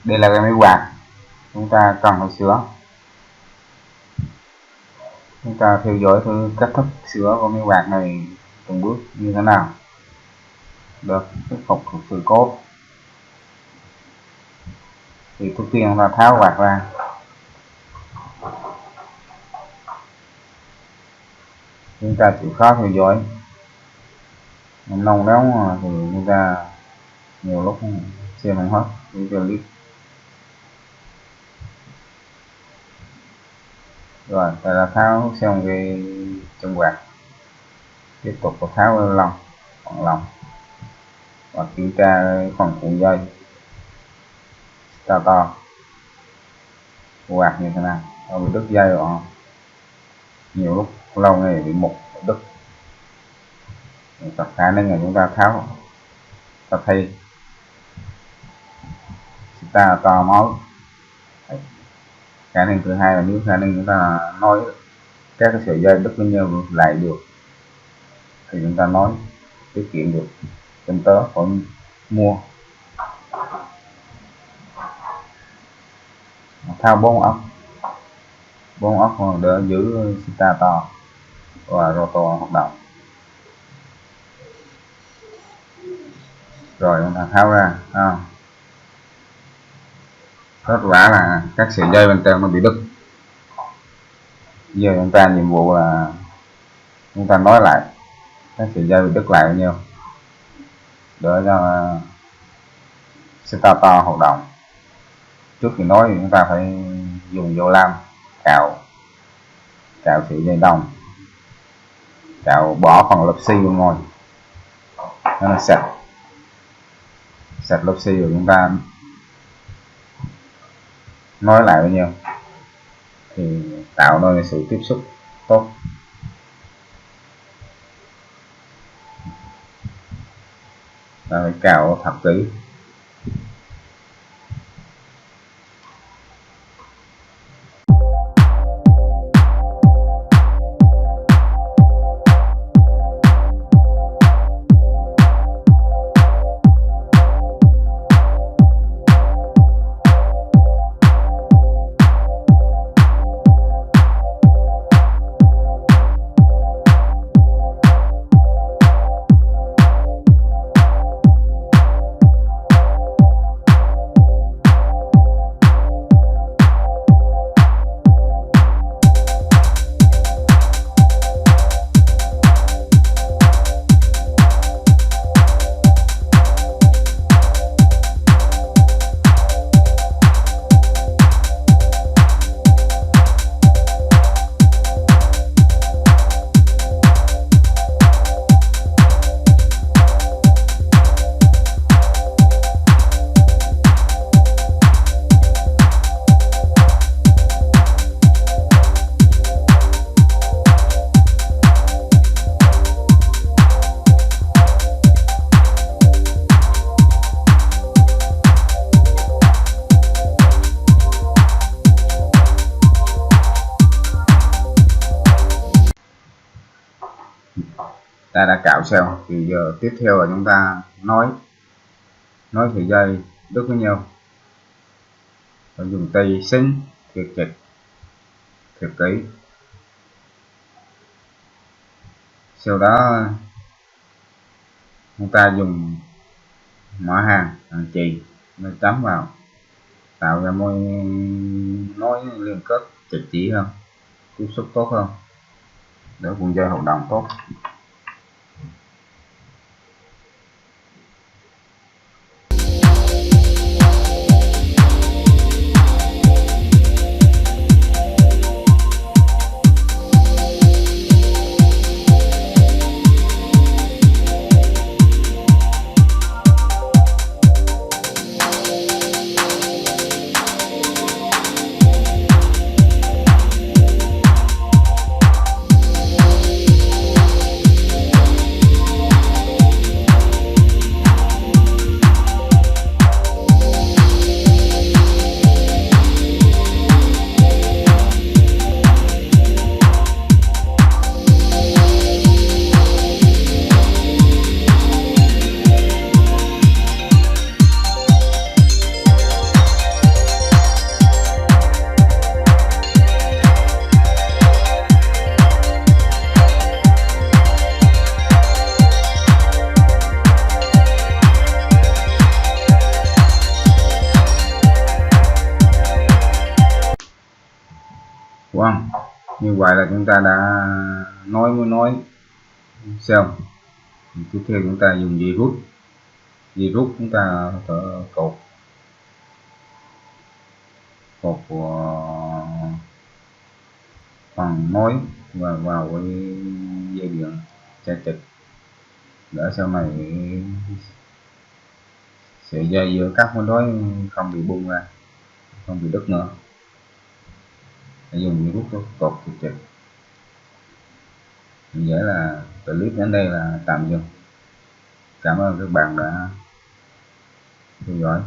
Đây là cái máy quạt chúng ta cần phải sửa. Chúng ta theo dõi thử cách thức sửa của máy quạt này từng bước như thế nào được khắc phục sự cố. Thì trước tiên chúng ta tháo quạt ra. Chúng ta chịu khó theo dõi, nông nóng thì chúng ta nhiều lúc xem không hết video clip. Rồi ta đã tháo xong cái chân quạt, tiếp tục tháo lông, phần lông và kiểm tra phần cuộn dây starter quạt như thế nào. Bị đứt dây rồi, nhiều lúc lâu ngày bị mục đứt, tất cả nên là chúng ta tháo ta thay starter mới. Khả năng thứ hai là nếu khả năng chúng ta nói các cái sợi dây đứt với nhau lại được thì chúng ta nói tiết kiệm được kinh tế phải mua. Thao 4 ốc để giữ starter và rotor hoạt động. Rồi chúng ta tháo ra kết quả là các sợi dây bên trên nó bị đứt. Giờ chúng ta nhiệm vụ là chúng ta nói lại các sợi dây bị đứt lại bao nhiêu để cho starter hoạt động. Trước khi nói thì chúng ta phải dùng dầu lam cạo sợi dây đồng, cạo bỏ phần lốp xi bên ngoài cho nó sạch lốp xi, rồi chúng ta nói lại bao nhiêu thì tạo nên sự tiếp xúc tốt. Ta phải cạo thật kỹ. Ta đã cạo xong thì giờ tiếp theo là chúng ta nói sợi dây đứt với nhau, và dùng tay xính thiệt chặt thiệt kỹ. Sau đó chúng ta dùng mỏ hàng chì nó chấm vào, tạo ra mối nối liên kết chặt chẽ hơn, tiếp xúc tốt hơn để cuộn dây hoạt động tốt. Như vậy là chúng ta đã nối xong. Tiếp theo chúng ta dùng dây rút chúng ta cột của phần nối và vào cái dây điện chạy trực, để sau này sợi dây giữa các mối nối không bị bung ra, không bị đứt nữa. Để dùng dây rút cột chạy trực. Vậy là clip đến đây là tạm dừng. Cảm ơn các bạn đã theo dõi.